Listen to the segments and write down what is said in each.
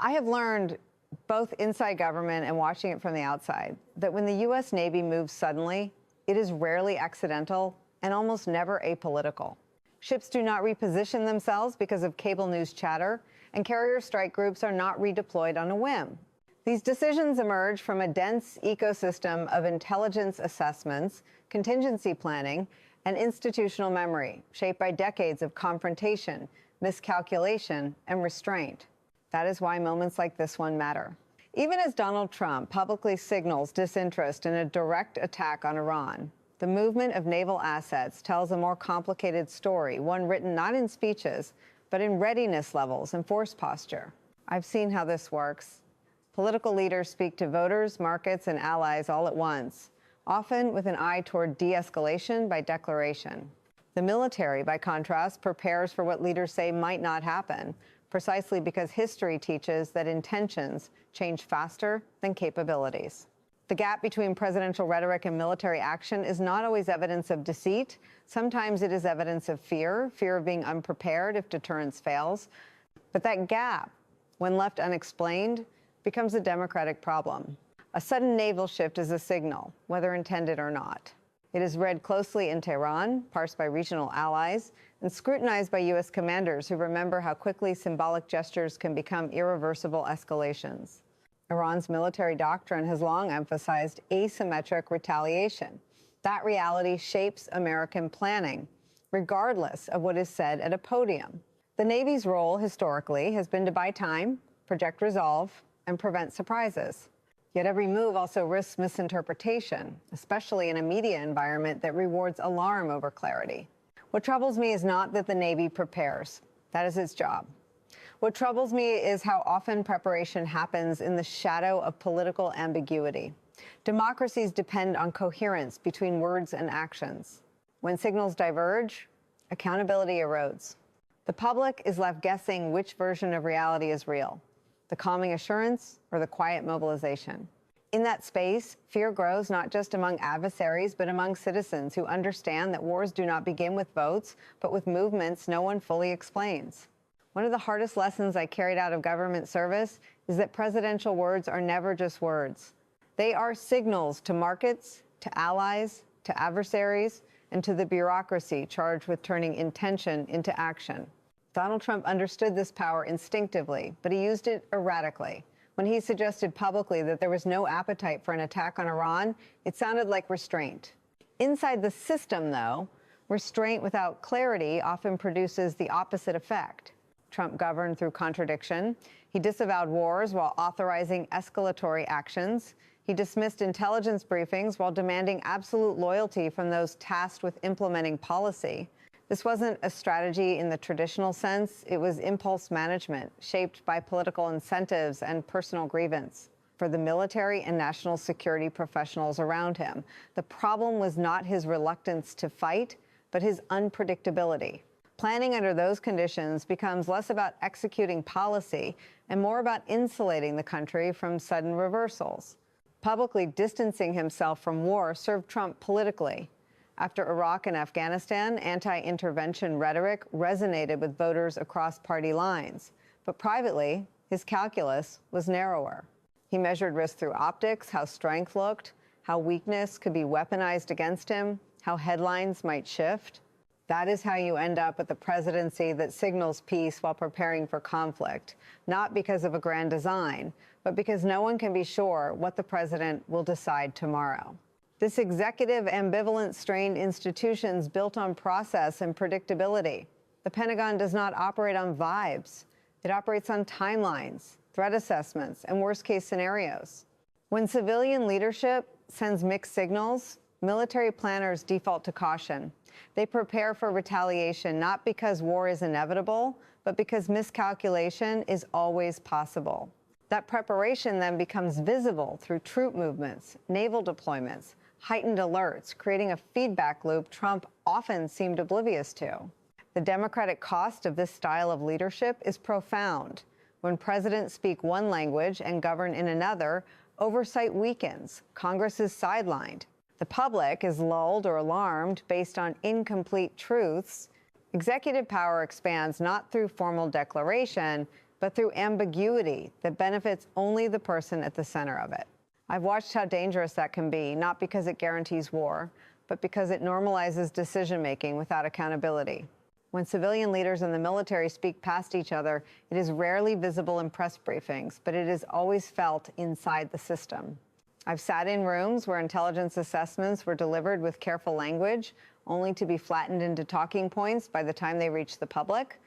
I have learned, both inside government and watching it from the outside, that when the U.S. Navy moves suddenly, it is rarely accidental and almost never apolitical. Ships do not reposition themselves because of cable news chatter, and carrier strike groups are not redeployed on a whim. These decisions emerge from a dense ecosystem of intelligence assessments, contingency planning, and institutional memory, shaped by decades of confrontation, miscalculation, and restraint. That is why moments like this one matter. Even as Donald Trump publicly signals disinterest in a direct attack on Iran, the movement of naval assets tells a more complicated story, one written not in speeches, but in readiness levels and force posture. I've seen how this works. Political leaders speak to voters, markets, and allies all at once, often with an eye toward de-escalation by declaration. The military, by contrast, prepares for what leaders say might not happen, precisely because history teaches that intentions change faster than capabilities. The gap between presidential rhetoric and military action is not always evidence of deceit. Sometimes it is evidence of fear of being unprepared if deterrence fails. But that gap, when left unexplained, becomes a democratic problem. A sudden naval shift is a signal, whether intended or not. It is read closely in Tehran, parsed by regional allies, and scrutinized by U.S. commanders who remember how quickly symbolic gestures can become irreversible escalations. Iran's military doctrine has long emphasized asymmetric retaliation. That reality shapes American planning, regardless of what is said at a podium. The Navy's role, historically, has been to buy time, project resolve, and prevent surprises. Yet every move also risks misinterpretation, especially in a media environment that rewards alarm over clarity. What troubles me is not that the Navy prepares. That is its job. What troubles me is how often preparation happens in the shadow of political ambiguity. Democracies depend on coherence between words and actions. When signals diverge, accountability erodes. The public is left guessing which version of reality is real, the calming assurance or the quiet mobilization. In that space, fear grows not just among adversaries, but among citizens who understand that wars do not begin with votes, but with movements no one fully explains. One of the hardest lessons I carried out of government service is that presidential words are never just words. They are signals to markets, to allies, to adversaries, and to the bureaucracy charged with turning intention into action. Donald Trump understood this power instinctively, but he used it erratically. When he suggested publicly that there was no appetite for an attack on Iran, it sounded like restraint. Inside the system, though, restraint without clarity often produces the opposite effect. Trump governed through contradiction. He disavowed wars while authorizing escalatory actions. He dismissed intelligence briefings while demanding absolute loyalty from those tasked with implementing policy. This wasn't a strategy in the traditional sense. It was impulse management, shaped by political incentives and personal grievance. For the military and national security professionals around him, the problem was not his reluctance to fight, but his unpredictability. Planning under those conditions becomes less about executing policy and more about insulating the country from sudden reversals. Publicly distancing himself from war served Trump politically. After Iraq and Afghanistan, anti-intervention rhetoric resonated with voters across party lines. But privately, his calculus was narrower. He measured risk through optics, how strength looked, how weakness could be weaponized against him, how headlines might shift. That is how you end up with a presidency that signals peace while preparing for conflict, not because of a grand design, but because no one can be sure what the president will decide tomorrow. This executive ambivalence strained institutions built on process and predictability. The Pentagon does not operate on vibes. It operates on timelines, threat assessments, and worst-case scenarios. When civilian leadership sends mixed signals, military planners default to caution. They prepare for retaliation not because war is inevitable, but because miscalculation is always possible. That preparation then becomes visible through troop movements, naval deployments, heightened alerts, creating a feedback loop Trump often seemed oblivious to. The democratic cost of this style of leadership is profound. When presidents speak one language and govern in another, oversight weakens, Congress is sidelined. The public is lulled or alarmed based on incomplete truths. Executive power expands not through formal declaration, but through ambiguity that benefits only the person at the center of it. I've watched how dangerous that can be, not because it guarantees war, but because it normalizes decision-making without accountability. When civilian leaders and the military speak past each other, it is rarely visible in press briefings, but it is always felt inside the system. I've sat in rooms where intelligence assessments were delivered with careful language, only to be flattened into talking points by the time they reach the public.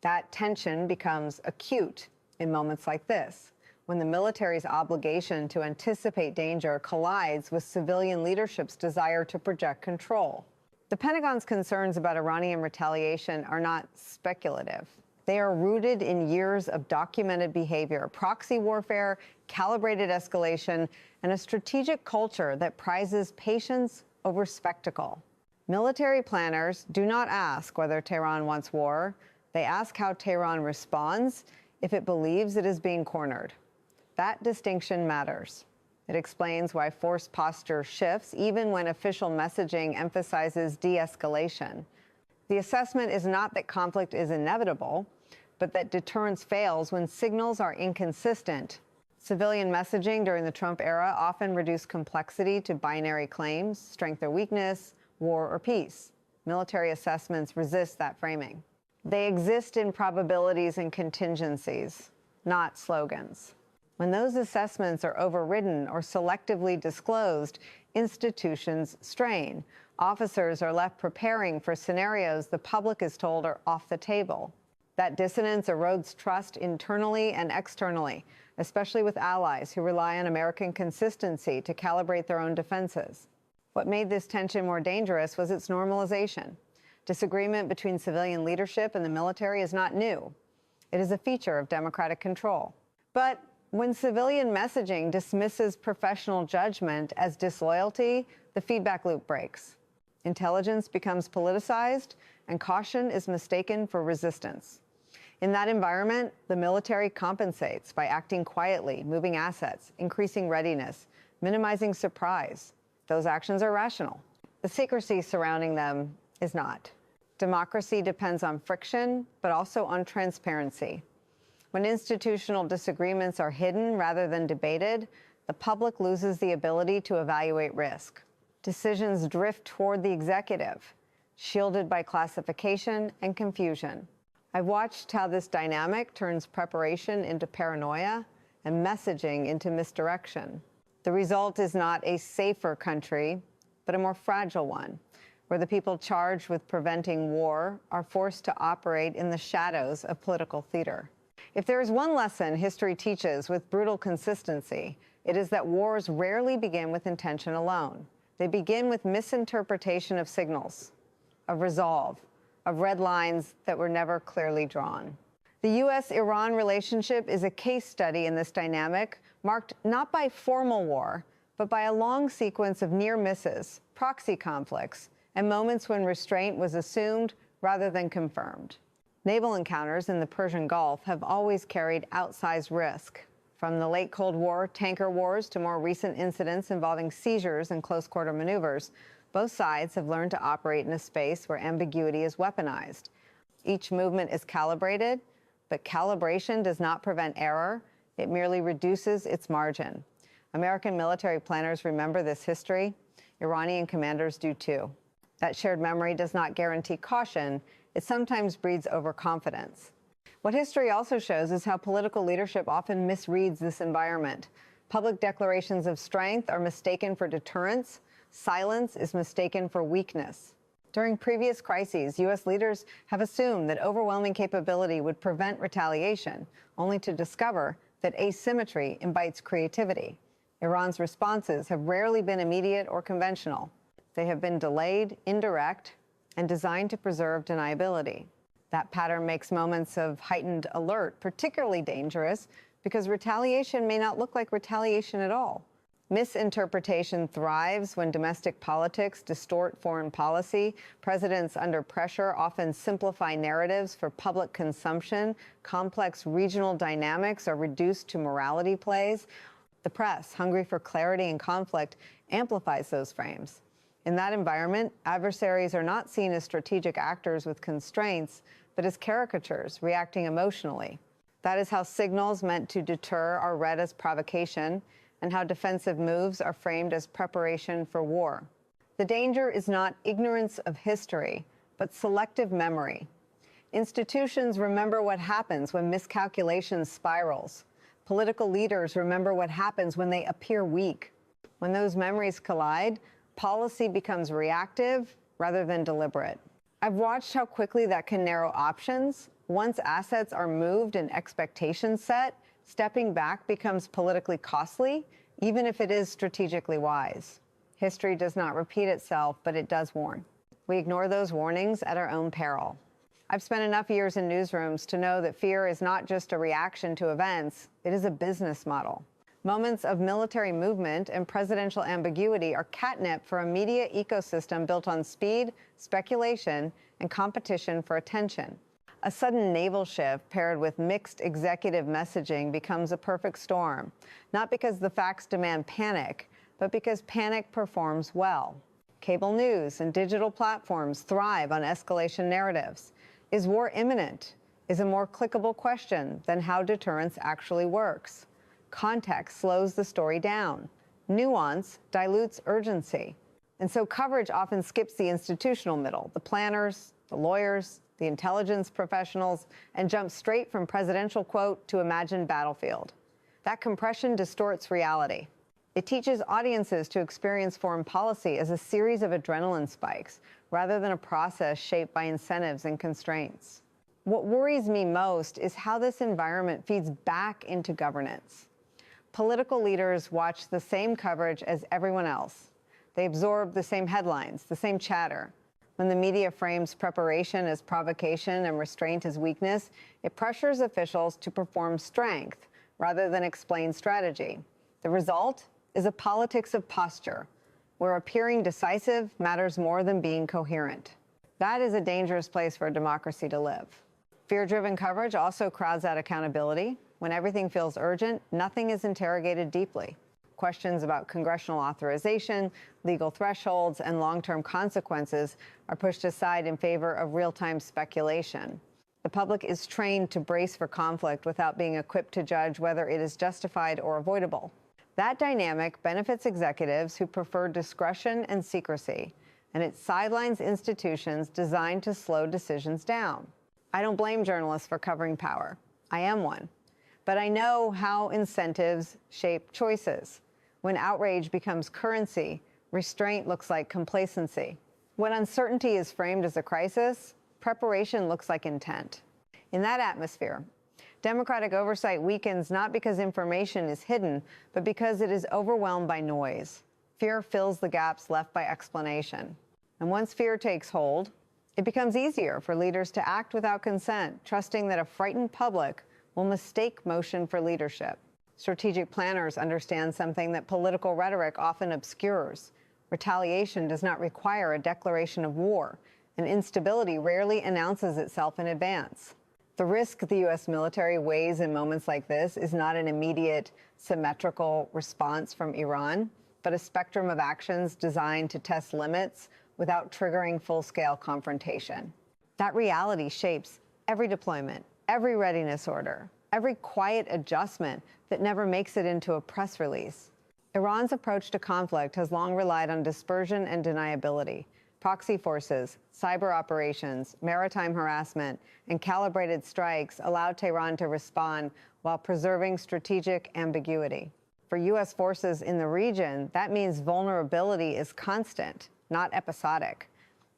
That tension becomes acute in moments like this, when the military's obligation to anticipate danger collides with civilian leadership's desire to project control. The Pentagon's concerns about Iranian retaliation are not speculative. They are rooted in years of documented behavior, proxy warfare, calibrated escalation, and a strategic culture that prizes patience over spectacle. Military planners do not ask whether Tehran wants war. They ask how Tehran responds if it believes it is being cornered. That distinction matters. It explains why force posture shifts even when official messaging emphasizes de-escalation. The assessment is not that conflict is inevitable, but that deterrence fails when signals are inconsistent. Civilian messaging during the Trump era often reduced complexity to binary claims, strength or weakness, war or peace. Military assessments resist that framing. They exist in probabilities and contingencies, not slogans. When those assessments are overridden or selectively disclosed, institutions strain. Officers are left preparing for scenarios the public is told are off the table. That dissonance erodes trust internally and externally, especially with allies who rely on American consistency to calibrate their own defenses. What made this tension more dangerous was its normalization. Disagreement between civilian leadership and the military is not new. It is a feature of democratic control. But when civilian messaging dismisses professional judgment as disloyalty, the feedback loop breaks. Intelligence becomes politicized, and caution is mistaken for resistance. In that environment, the military compensates by acting quietly, moving assets, increasing readiness, minimizing surprise. Those actions are rational. The secrecy surrounding them is not. Democracy depends on friction, but also on transparency. When institutional disagreements are hidden rather than debated, the public loses the ability to evaluate risk. Decisions drift toward the executive, shielded by classification and confusion. I've watched how this dynamic turns preparation into paranoia and messaging into misdirection. The result is not a safer country, but a more fragile one, where the people charged with preventing war are forced to operate in the shadows of political theater. If there is one lesson history teaches with brutal consistency, it is that wars rarely begin with intention alone. They begin with misinterpretation of signals, of resolve, of red lines that were never clearly drawn. The U.S.-Iran relationship is a case study in this dynamic, marked not by formal war, but by a long sequence of near misses, proxy conflicts, and moments when restraint was assumed rather than confirmed. Naval encounters in the Persian Gulf have always carried outsized risk. From the late Cold War tanker wars to more recent incidents involving seizures and close-quarter maneuvers, both sides have learned to operate in a space where ambiguity is weaponized. Each movement is calibrated, but calibration does not prevent error. It merely reduces its margin. American military planners remember this history. Iranian commanders do too. That shared memory does not guarantee caution. It sometimes breeds overconfidence. What history also shows is how political leadership often misreads this environment. Public declarations of strength are mistaken for deterrence. Silence is mistaken for weakness. During previous crises, U.S. leaders have assumed that overwhelming capability would prevent retaliation, only to discover that asymmetry invites creativity. Iran's responses have rarely been immediate or conventional. They have been delayed, indirect, and designed to preserve deniability. That pattern makes moments of heightened alert particularly dangerous because retaliation may not look like retaliation at all. Misinterpretation thrives when domestic politics distort foreign policy. Presidents under pressure often simplify narratives for public consumption. Complex regional dynamics are reduced to morality plays. The press, hungry for clarity and conflict, amplifies those frames. In that environment, adversaries are not seen as strategic actors with constraints, but as caricatures reacting emotionally. That is how signals meant to deter are read as provocation, and how defensive moves are framed as preparation for war. The danger is not ignorance of history, but selective memory. Institutions remember what happens when miscalculation spirals. Political leaders remember what happens when they appear weak. When those memories collide, policy becomes reactive rather than deliberate. I've watched how quickly that can narrow options. Once assets are moved and expectations set, stepping back becomes politically costly, even if it is strategically wise. History does not repeat itself, but it does warn. We ignore those warnings at our own peril. I've spent enough years in newsrooms to know that fear is not just a reaction to events, it is a business model. Moments of military movement and presidential ambiguity are catnip for a media ecosystem built on speed, speculation, and competition for attention. A sudden naval shift paired with mixed executive messaging becomes a perfect storm, not because the facts demand panic, but because panic performs well. Cable news and digital platforms thrive on escalation narratives. Is war imminent? Is a more clickable question than how deterrence actually works. Context slows the story down. Nuance dilutes urgency. And so coverage often skips the institutional middle, the planners, the lawyers, the intelligence professionals, and jumps straight from presidential quote to imagined battlefield. That compression distorts reality. It teaches audiences to experience foreign policy as a series of adrenaline spikes, rather than a process shaped by incentives and constraints. What worries me most is how this environment feeds back into governance. Political leaders watch the same coverage as everyone else. They absorb the same headlines, the same chatter. When the media frames preparation as provocation and restraint as weakness, it pressures officials to perform strength rather than explain strategy. The result is a politics of posture, where appearing decisive matters more than being coherent. That is a dangerous place for a democracy to live. Fear-driven coverage also crowds out accountability. When everything feels urgent, nothing is interrogated deeply. Questions about congressional authorization, legal thresholds, and long-term consequences are pushed aside in favor of real-time speculation. The public is trained to brace for conflict without being equipped to judge whether it is justified or avoidable. That dynamic benefits executives who prefer discretion and secrecy, and it sidelines institutions designed to slow decisions down. I don't blame journalists for covering power. I am one. But I know how incentives shape choices. When outrage becomes currency, restraint looks like complacency. When uncertainty is framed as a crisis, preparation looks like intent. In that atmosphere, democratic oversight weakens not because information is hidden, but because it is overwhelmed by noise. Fear fills the gaps left by explanation. And once fear takes hold, it becomes easier for leaders to act without consent, trusting that a frightened public will mistake motion for leadership. Strategic planners understand something that political rhetoric often obscures. Retaliation does not require a declaration of war, and instability rarely announces itself in advance. The risk the U.S. military weighs in moments like this is not an immediate, symmetrical response from Iran, but a spectrum of actions designed to test limits without triggering full-scale confrontation. That reality shapes every deployment, every readiness order, every quiet adjustment that never makes it into a press release. Iran's approach to conflict has long relied on dispersion and deniability. Proxy forces, cyber operations, maritime harassment, and calibrated strikes allowed Tehran to respond while preserving strategic ambiguity. For U.S. forces in the region, that means vulnerability is constant, not episodic.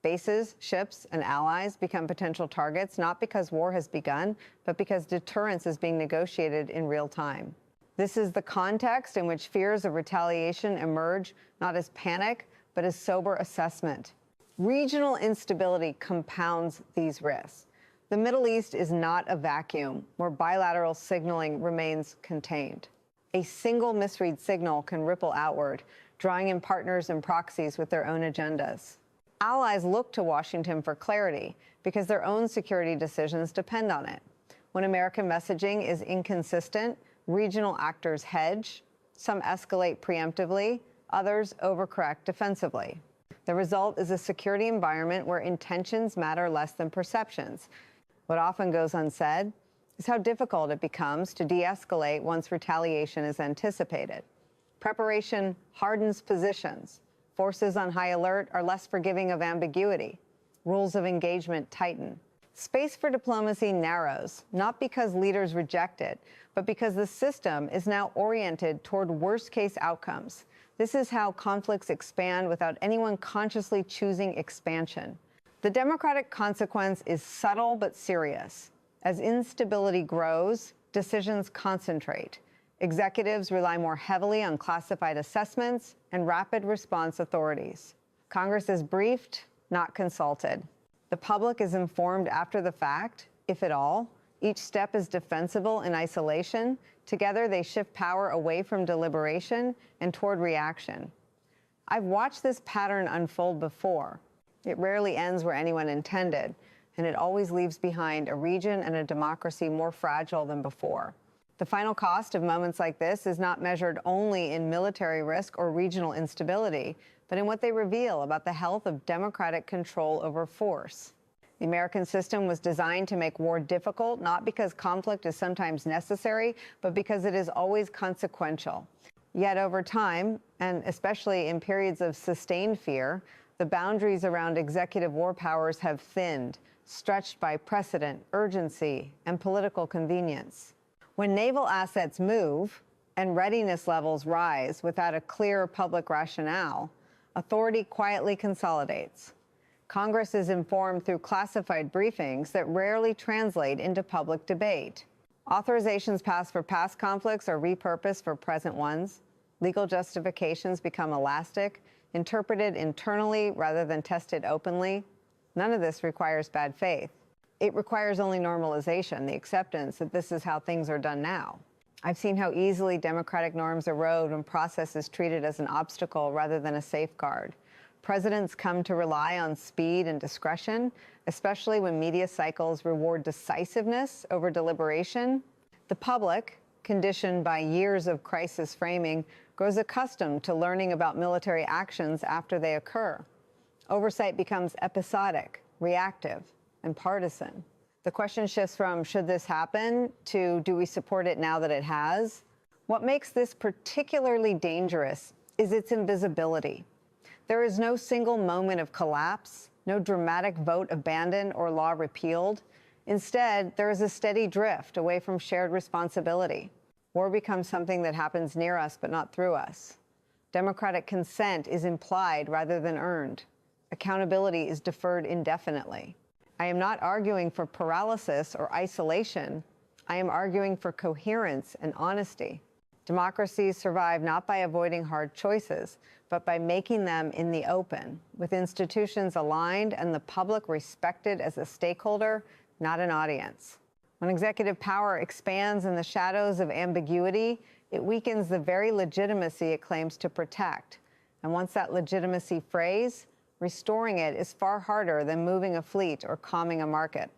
Bases, ships, and allies become potential targets not because war has begun, but because deterrence is being negotiated in real time. This is the context in which fears of retaliation emerge not as panic, but as sober assessment. Regional instability compounds these risks. The Middle East is not a vacuum where bilateral signaling remains contained. A single misread signal can ripple outward, drawing in partners and proxies with their own agendas. Allies look to Washington for clarity because their own security decisions depend on it. When American messaging is inconsistent, regional actors hedge. Some escalate preemptively, others overcorrect defensively. The result is a security environment where intentions matter less than perceptions. What often goes unsaid is how difficult it becomes to de-escalate once retaliation is anticipated. Preparation hardens positions. Forces on high alert are less forgiving of ambiguity. Rules of engagement tighten. Space for diplomacy narrows, not because leaders reject it, but because the system is now oriented toward worst-case outcomes. This is how conflicts expand without anyone consciously choosing expansion. The democratic consequence is subtle but serious. As instability grows, decisions concentrate. Executives rely more heavily on classified assessments and rapid response authorities. Congress is briefed, not consulted. The public is informed after the fact, if at all. Each step is defensible in isolation. Together, they shift power away from deliberation and toward reaction. I've watched this pattern unfold before. It rarely ends where anyone intended, and it always leaves behind a region and a democracy more fragile than before. The final cost of moments like this is not measured only in military risk or regional instability, but in what they reveal about the health of democratic control over force. The American system was designed to make war difficult, not because conflict is sometimes necessary, but because it is always consequential. Yet over time, and especially in periods of sustained fear, the boundaries around executive war powers have thinned, stretched by precedent, urgency, and political convenience. When naval assets move and readiness levels rise without a clear public rationale, authority quietly consolidates. Congress is informed through classified briefings that rarely translate into public debate. Authorizations passed for past conflicts are repurposed for present ones. Legal justifications become elastic, interpreted internally rather than tested openly. None of this requires bad faith. It requires only normalization, the acceptance that this is how things are done now. I've seen how easily democratic norms erode when process is treated as an obstacle rather than a safeguard. Presidents come to rely on speed and discretion, especially when media cycles reward decisiveness over deliberation. The public, conditioned by years of crisis framing, grows accustomed to learning about military actions after they occur. Oversight becomes episodic, reactive, and partisan. The question shifts from should this happen to do we support it now that it has? What makes this particularly dangerous is its invisibility. There is no single moment of collapse, no dramatic vote abandoned or law repealed. Instead, there is a steady drift away from shared responsibility. War becomes something that happens near us but not through us. Democratic consent is implied rather than earned. Accountability is deferred indefinitely. I am not arguing for paralysis or isolation. I am arguing for coherence and honesty. Democracies survive not by avoiding hard choices, but by making them in the open, with institutions aligned and the public respected as a stakeholder, not an audience. When executive power expands in the shadows of ambiguity, it weakens the very legitimacy it claims to protect. And once that legitimacy frays, restoring it is far harder than moving a fleet or calming a market.